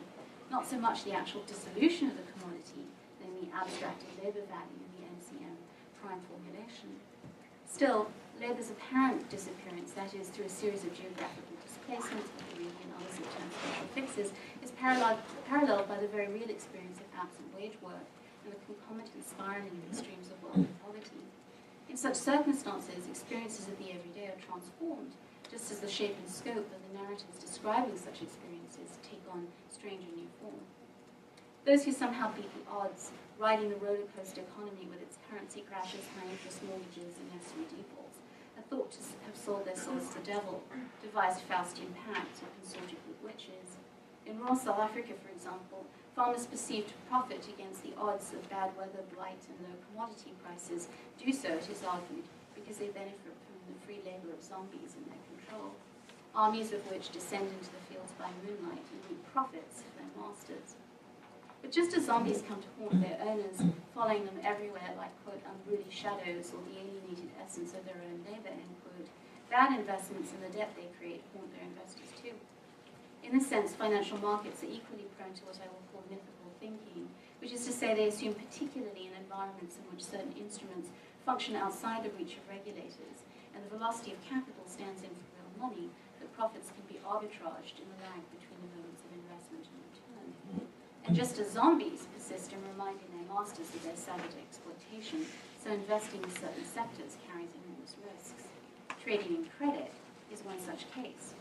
not so much the actual dissolution of the commodity, namely abstracted labor value in the MCM prime formulation. Still, labor's apparent disappearance, that is, through a series of geographical displacements, and other substantial fixes, is paralleled by the very real experience of absent wage work and the concomitant spiraling of extremes of wealth and poverty. In such circumstances, experiences of the everyday are transformed, just as the shape and scope of the narratives describing such experiences take on strange and new form. Those who somehow beat the odds, riding the roller coaster economy with its currency crashes, high interest mortgages, and necessary defaults, are thought to have sold their souls to the devil, devised Faustian pacts, or consorted with witches. In rural South Africa, for example, farmers perceived to profit against the odds of bad weather, blight, and low commodity prices do so, it is argued, because they benefit from the free labor of zombies in their control, armies of which descend into the fields by moonlight and reap profits for their masters. But just as zombies come to haunt their owners, following them everywhere like, quote, unruly shadows or the alienated essence of their own labor, end quote, bad investments and the debt they create haunt their investors too. In this sense, financial markets are equally prone to what I will call mythical thinking, which is to say they assume, particularly in environments in which certain instruments function outside the reach of regulators, and the velocity of capital stands in for real money, that profits can be arbitraged in the lag between the moments of investment and return. And just as zombies persist in reminding their masters of their savage exploitation, so investing in certain sectors carries enormous risks. Trading in credit is one such case.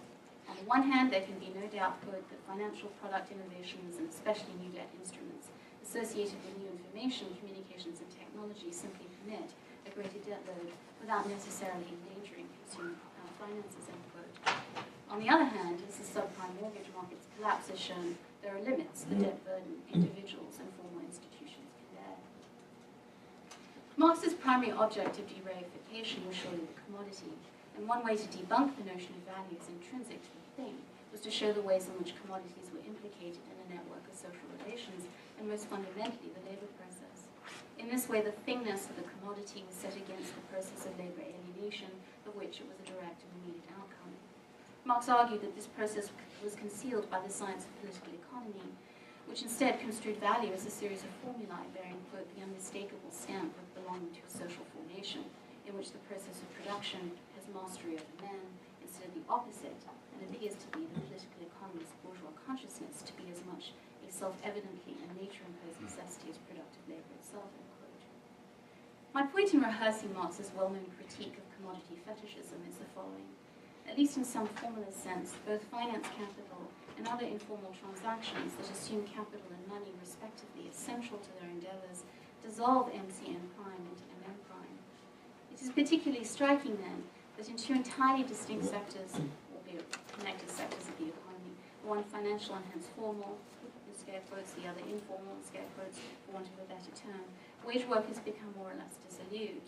On the one hand, there can be no doubt, quote, that financial product innovations, and especially new debt instruments, associated with new information, communications, and technology simply permit a greater debt load without necessarily endangering consumer finances, end quote. On the other hand, as the subprime mortgage market's collapse has shown, there are limits to the debt burden individuals and formal institutions can bear. Marx's primary object of de-reification was surely the commodity, and one way to debunk the notion of value as intrinsic to the thing was to show the ways in which commodities were implicated in a network of social relations, and most fundamentally, the labor process. In this way, the thingness of the commodity was set against the process of labor alienation, of which it was a direct and immediate outcome. Marx argued that this process was concealed by the science of political economy, which instead construed value as a series of formulae bearing, quote, the unmistakable stamp of belonging to a social formation, in which the process of production has mastery over man, instead of the opposite, and appears to be the political economy's bourgeois consciousness to be as much a self-evidently and nature-imposed necessity as productive labor itself, end quote. My point in rehearsing Marx's well-known critique of commodity fetishism is the following. At least in some formalist sense, both finance capital and other informal transactions that assume capital and money respectively as central to their endeavors dissolve MCN prime into MM prime. It is particularly striking then that in two entirely distinct sectors, albeit connected sectors of the economy, one financial and hence formal, in scare quotes, the other informal, in scare quotes, for want of a better term, wage work has become more or less dissolute.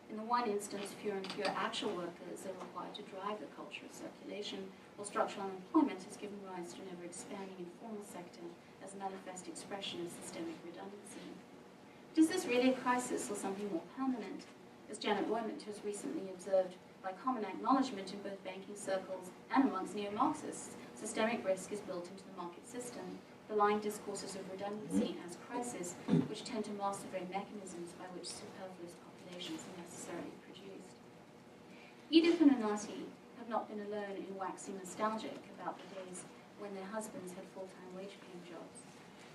In the one instance, fewer and fewer actual workers are required to drive the culture of circulation, while structural unemployment has given rise to an ever-expanding informal sector as a manifest expression of systemic redundancy. But is this really a crisis or something more permanent? As Janet Roymont has recently observed, by common acknowledgement in both banking circles and amongst neo-Marxists, systemic risk is built into the market system, belying discourses of redundancy as crisis, which tend to mask the very mechanisms by which superfluous populations are necessarily produced. Edith and Anati have not been alone in waxing nostalgic about the days when their husbands had full-time wage-paying jobs.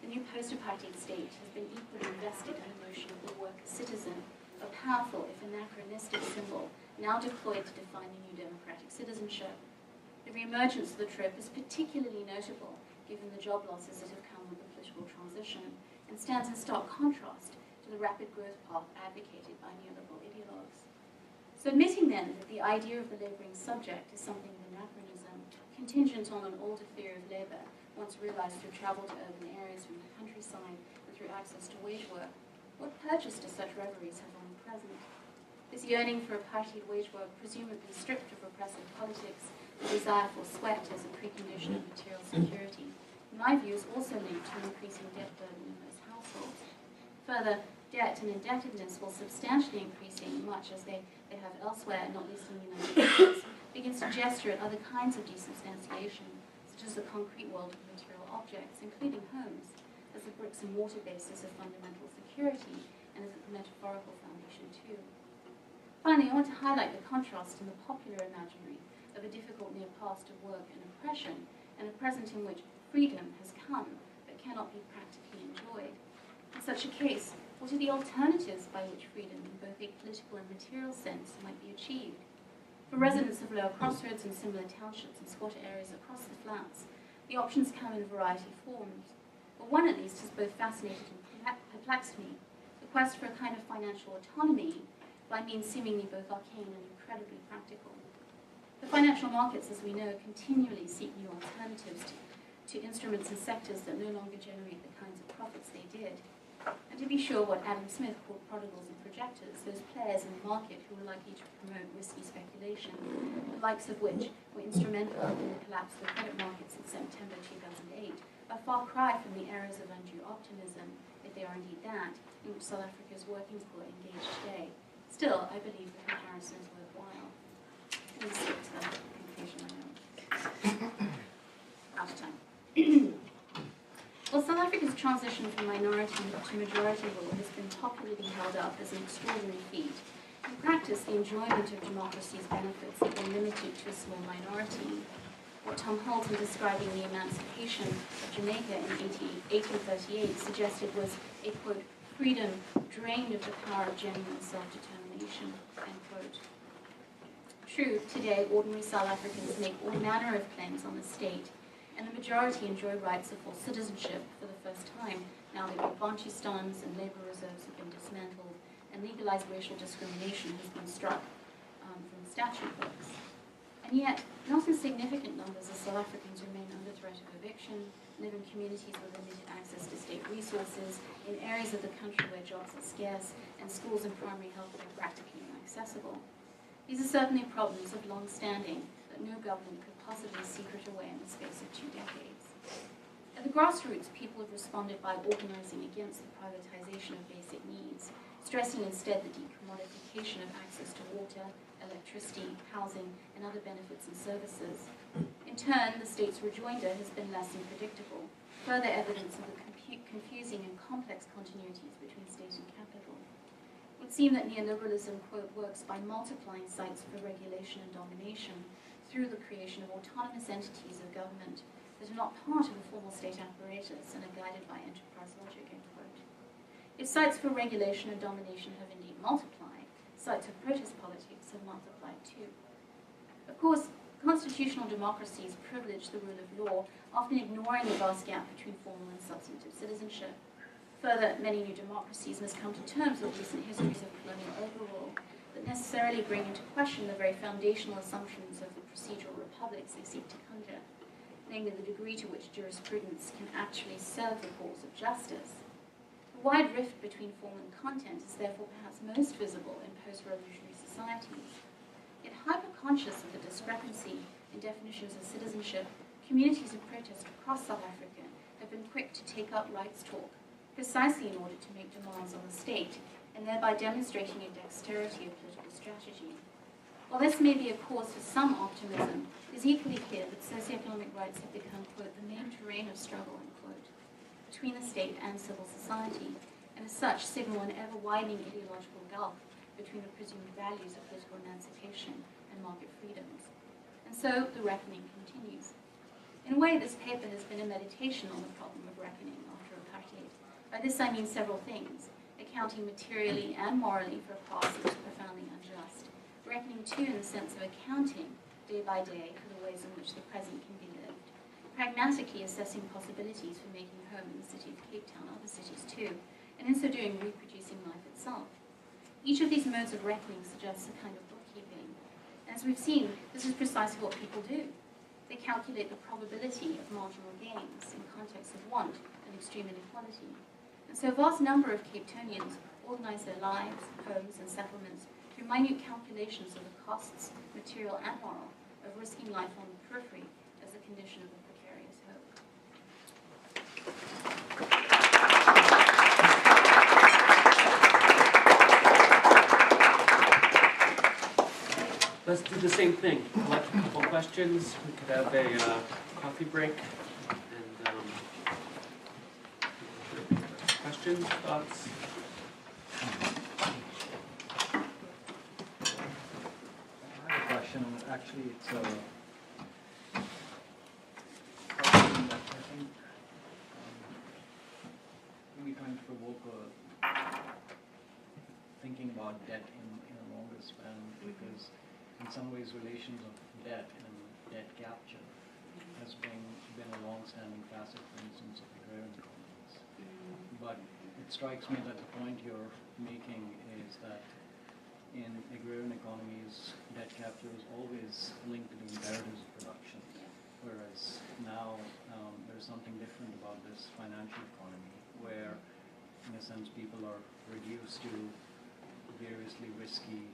The new post-apartheid state has been equally invested in the notion of the worker citizen, a powerful, if anachronistic symbol, now deployed to define the new democratic citizenship. The re-emergence of the trope is particularly notable given the job losses that have come with the political transition, and stands in stark contrast to the rapid growth path advocated by neoliberal ideologues. So admitting then that the idea of the labouring subject is something of anachronism, contingent on an older theory of labour, once realised through travel to urban areas from the countryside and through access to wage work, what purchase do such reveries have on the present? This yearning for apartheid wage work, presumably stripped of repressive politics, the desire for sweat as a precondition of material security, in my view, is also linked to an increasing debt burden in most households. Further, debt and indebtedness, while substantially increasing, much as they have elsewhere, not least in the United States, begins to gesture at other kinds of desubstantiation, such as the concrete world of material objects, including homes, as the bricks and mortar basis of fundamental security, and as a metaphorical foundation too. Finally, I want to highlight the contrast in the popular imaginary of a difficult near past of work and oppression, and a present in which freedom has come, but cannot be practically enjoyed. In such a case, what are the alternatives by which freedom, in both a political and material sense, might be achieved? For residents of lower crossroads and similar townships and squatter areas across the flats, the options come in a variety of forms. But one, at least, has both fascinated and perplexed me: the quest for a kind of financial autonomy by means seemingly both arcane and incredibly practical. The financial markets, as we know, continually seek new alternatives to instruments and sectors that no longer generate the kinds of profits they did. And to be sure, what Adam Smith called prodigals and projectors, those players in the market who were likely to promote risky speculation, the likes of which were instrumental in the collapse of the credit markets in September 2008, a far cry from the eras of undue optimism, if they are indeed that, in which South Africa's working poor engage today. Still, I believe the comparison is worthwhile. Let me skip to the conclusion I know. Out of time. Well, South Africa's transition from minority to majority rule has been popularly held up as an extraordinary feat. In practice, the enjoyment of democracy's benefits have been limited to a small minority. What Tom Holt, in describing the emancipation of Jamaica in 1838, suggested was a, quote, freedom drained of the power of genuine self-determination, end quote. True, today, ordinary South Africans make all manner of claims on the state, and the majority enjoy rights of full citizenship for the first time, now that the Bantustans and labour reserves have been dismantled, and legalised racial discrimination has been struck from the statute books. And yet, not insignificant numbers of South Africans remain under threat of eviction, live in communities with limited access to state resources, in areas of the country where jobs are scarce, and schools and primary health are practically inaccessible. These are certainly problems of long standing that no government could possibly secret away in the space of 2 decades. At the grassroots, people have responded by organising against the privatisation of basic needs, stressing instead the decommodification of access to water, electricity, housing, and other benefits and services. In turn, the state's rejoinder has been less than predictable, further evidence of the confusing and complex continuities between state and capital. It would seem that neoliberalism, quote, works by multiplying sites for regulation and domination through the creation of autonomous entities of government that are not part of a formal state apparatus and are guided by enterprise logic, end quote. If sites for regulation and domination have indeed multiplied, sites of protest politics have multiplied too. Of course, constitutional democracies privilege the rule of law, often ignoring the vast gap between formal and substantive citizenship. Further, many new democracies must come to terms with recent histories of colonial overrule that necessarily bring into question the very foundational assumptions of the procedural republics they seek to conjure, namely the degree to which jurisprudence can actually serve the cause of justice. The wide rift between form and content is therefore perhaps most visible in post-revolutionary societies. Yet hyper-conscious of the discrepancy in definitions of citizenship, communities of protest across South Africa have been quick to take up rights talk, precisely in order to make demands on the state, and thereby demonstrating a dexterity of political strategy. While this may be a cause for some optimism, it is equally clear that socioeconomic rights have become, quote, the main terrain of struggle, unquote, between the state and civil society, and as such signal an ever-widening ideological gulf between the presumed values of political emancipation and market freedoms. And so the reckoning continues. In a way, this paper has been a meditation on the problem of reckoning after apartheid. By this I mean several things: accounting materially and morally for a past that was profoundly unjust, reckoning too in the sense of accounting day by day for the ways in which the present can be lived, pragmatically assessing possibilities for making home in the city of Cape Town, other cities too, and in so doing reproducing life itself. Each of these modes of reckoning suggests a kind of bookkeeping. And as we've seen, this is precisely what people do. They calculate the probability of marginal gains in context of want and extreme inequality. And so a vast number of Cape Townians organize their lives, homes, and settlements through minute calculations of the costs, material and moral, of risking life on the periphery as a condition of a precarious hope. Let's do the same thing. Collect a couple questions. We could have a coffee break. And questions, thoughts? I have a question. Actually, it's a question that I think maybe trying to provoke thinking about debt in a longer span, because in some ways relations of debt and debt capture has been a long-standing facet, for instance, of agrarian economies. But it strikes me that the point you're making is that in agrarian economies, debt capture is always linked to the imperatives of production, whereas now there's something different about this financial economy, where, in a sense, people are reduced to variously risky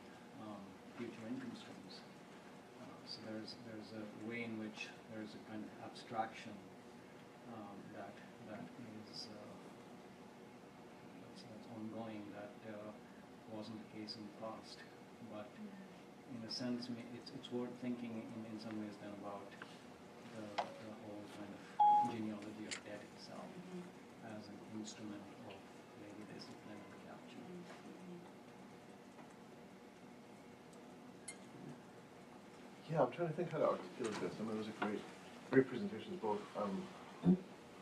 future income streams. So there's a way in which there's a kind of abstraction that is that's ongoing that wasn't the case in the past. But in a sense, it's worth thinking in some ways then about the whole kind of genealogy of debt itself as an instrument of maybe discipline and capture. Yeah, I'm trying to think how to articulate this. I mean, it was a great presentations both.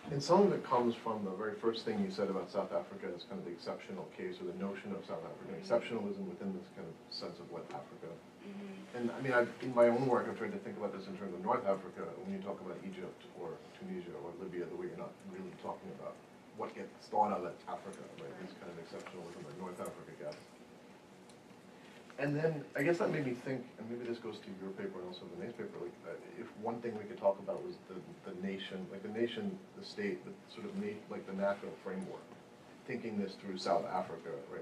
And some of it comes from the very first thing you said about South Africa as kind of the exceptional case, or the notion of South African exceptionalism within this kind of sense of what Africa. And I mean, in my own work, I've tried to think about this in terms of North Africa. When you talk about Egypt or Tunisia or Libya, the way you're not really talking about what gets thought of as Africa, right? This kind of exceptionalism that North Africa gets. And then I guess that made me think, and maybe this goes to your paper and also the NACE paper, like if one thing we could talk about was the nation, like the nation, the state, the sort of like the national framework, thinking this through South Africa, right,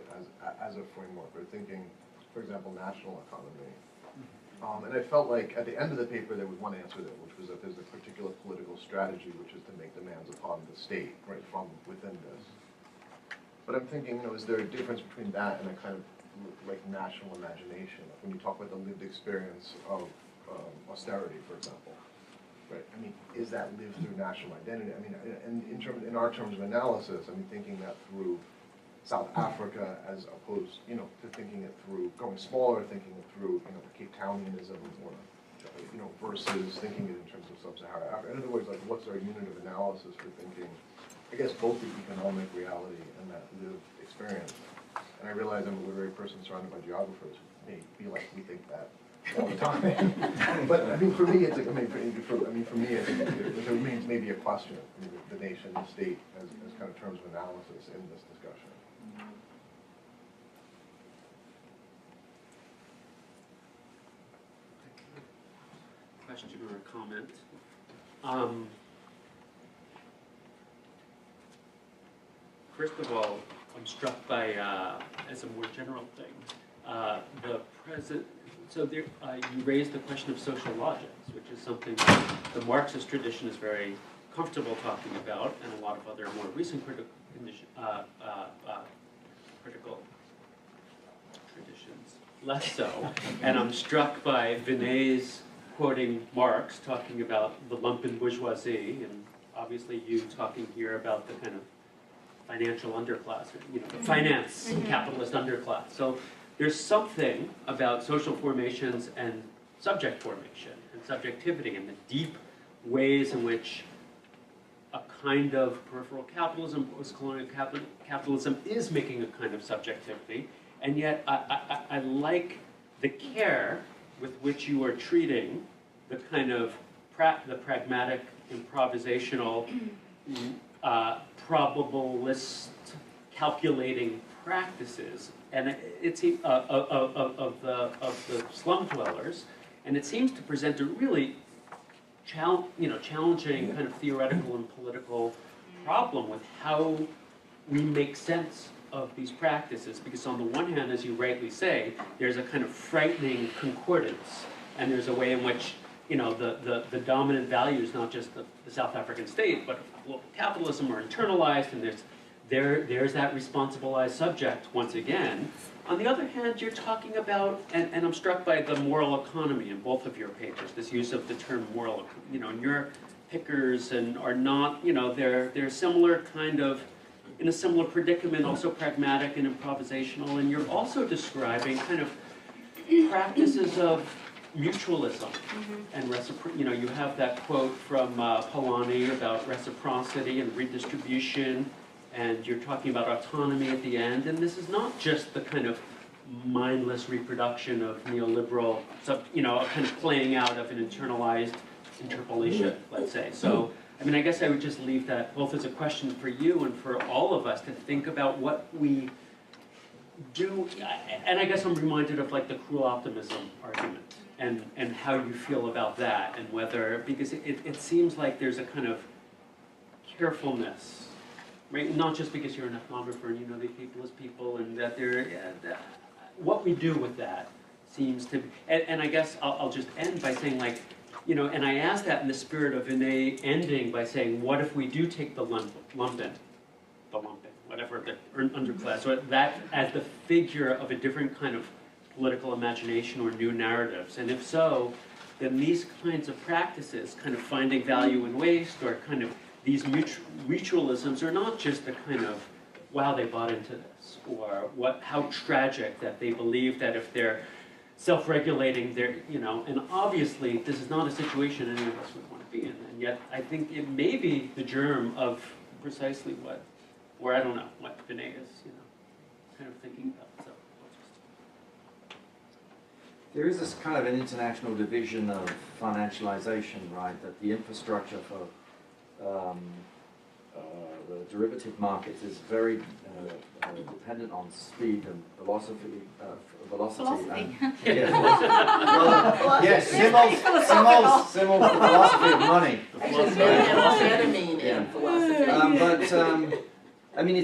as a framework, or thinking, for example, national economy. And I felt like at the end of the paper there was one answer there, which was that there's a particular political strategy, which is to make demands upon the state, right, from within this. But I'm thinking, is there a difference between that and a kind of like national imagination? Like when you talk about the lived experience of austerity, for example, right? I mean, is that lived through national identity? I mean, in our terms of analysis, I mean, thinking that through South Africa as opposed, to thinking it through going smaller, thinking it through, the Cape Townianism, or versus thinking it in terms of sub-Saharan Africa. In other words, like, what's our unit of analysis for thinking, I guess, both the economic reality and that lived experience? And I realize I'm a literary person surrounded by geographers who may be like, we think that all the time. But I mean, for me, it's like, I mean, for me, I think there remains maybe a question of the nation, the state, as kind of terms of analysis in this discussion. Question or a comment? First of all, I'm struck by, as a more general thing, the present. So there, you raised the question of social logics, which is something that the Marxist tradition is very comfortable talking about, and a lot of other more recent critical traditions less so. And I'm struck by Vinay's quoting Marx, talking about the lumpen bourgeoisie, and obviously you talking here about the kind of financial underclass, or, you know, the finance capitalist underclass. So there's something about social formations and subject formation and subjectivity and the deep ways in which a kind of peripheral capitalism, post-colonial capitalism is making a kind of subjectivity. And yet I like the care with which you are treating the kind of the pragmatic, improvisational, probabilist, calculating practices, and it's of the slum dwellers, and it seems to present a really challenging kind of theoretical and political problem with how we make sense of these practices, because on the one hand, as you rightly say, there's a kind of frightening concordance, and there's a way in which, you know, the dominant values, not just the South African state, but global capitalism, are internalized, and there's that responsibilized subject once again. On the other hand, you're talking about, and I'm struck by the moral economy in both of your papers, this use of the term moral, you know, and your pickers and are not, you know, they're similar kind of, in a similar predicament, also pragmatic and improvisational, and you're also describing kind of practices of mutualism and you know, you have that quote from Polanyi about reciprocity and redistribution, and you're talking about autonomy at the end, and this is not just the kind of mindless reproduction of neoliberal, you know, kind of playing out of an internalized interpolation, let's say. So, I mean, I guess I would just leave that both as a question for you and for all of us to think about what we do, and I guess I'm reminded of like the cruel optimism argument, and how you feel about that, and whether, because it seems like there's a kind of carefulness, right? Not just because you're an ethnographer and you know these people as people, and that what we do with that seems to be, and I guess I'll just end by saying, like, you know, and I asked that in the spirit of Vinay ending by saying, what if we do take the lumpen, whatever, the underclass, or that as the figure of a different kind of political imagination or new narratives, and if so, then these kinds of practices, kind of finding value in waste, or kind of these mutualisms, are not just a kind of, wow, they bought into this, or how tragic that they believe that if they're self-regulating, they're, you know, and obviously this is not a situation any of us would want to be in, and yet I think it may be the germ of precisely what, or I don't know, what Vinay is, you know, kind of thinking about. So there is this kind of an international division of financialization, right? That the infrastructure for the derivative markets is very dependent on speed and velocity. Philosophy. And, yeah, philosophy. Well, yes, symbols the philosophy of money. Amphetamine in philosophy. I mean,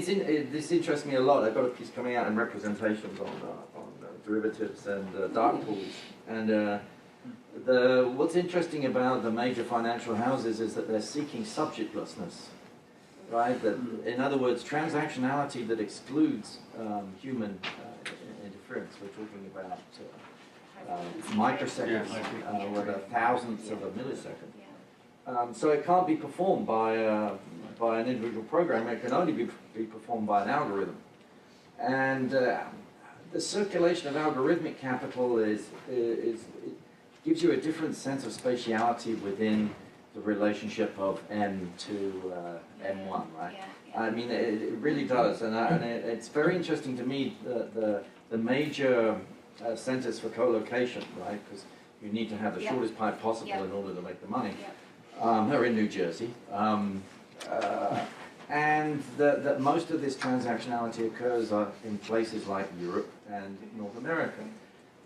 this interests me a lot. I've got a piece coming out in Representations on derivatives and dark pools. And what's interesting about the major financial houses is that they're seeking subjectlessness, right? That, in other words, transactionality that excludes human interference. We're talking about microseconds, or the thousandths of a millisecond. So it can't be performed by an individual program. It can only be performed by an algorithm. And the circulation of algorithmic capital it gives you a different sense of spatiality within the relationship of N to N1, right? Yeah, I mean, it really does, and it's very interesting to me the major centers for co-location, right? Because you need to have the shortest pipe possible in order to make the money. Are in New Jersey, and that most of this transactionality occurs in places like Europe and North America.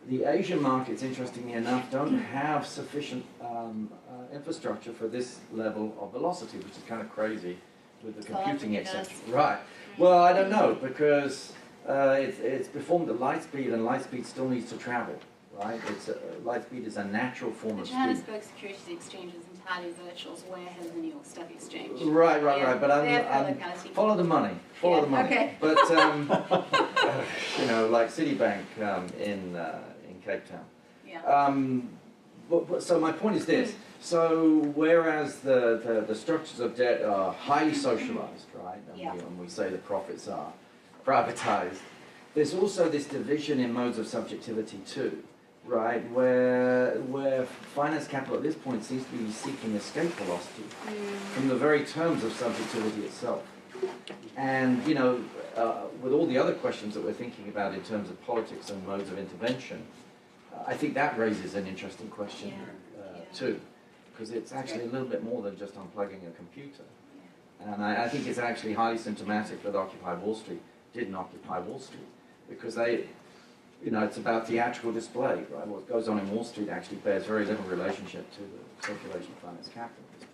The Asian markets, interestingly enough, don't have sufficient infrastructure for this level of velocity, which is kind of crazy with the computing, etc. Right. Well, I don't know, because it's performed at light speed, and light speed still needs to travel, right? Light speed is a natural form The of speed. Johannesburg Securities Exchange is entirely virtual, it's way ahead of the New York Stock Exchange. Right. But They have I'm co-locality. follow the money. Follow the money. Okay. But you know, like Citibank in Cape Town. Yeah. So my point is this. So whereas the structures of debt are highly socialized, right? And we say the profits are privatized. There's also this division in modes of subjectivity too, right? Where finance capital at this point seems to be seeking escape velocity from the very terms of subjectivity itself. And you know, with all the other questions that we're thinking about in terms of politics and modes of intervention, I think that raises an interesting question too, because it's actually a little bit more than just unplugging a computer. And I think it's actually highly symptomatic that Occupy Wall Street didn't occupy Wall Street, because they, you know, it's about theatrical display, right? What goes on in Wall Street actually bears very little relationship to the circulation of finance capital at this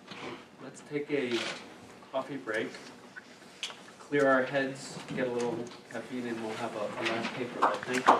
point. Let's take a coffee break, clear our heads, get a little caffeine, and we'll have a last paper. But thank you.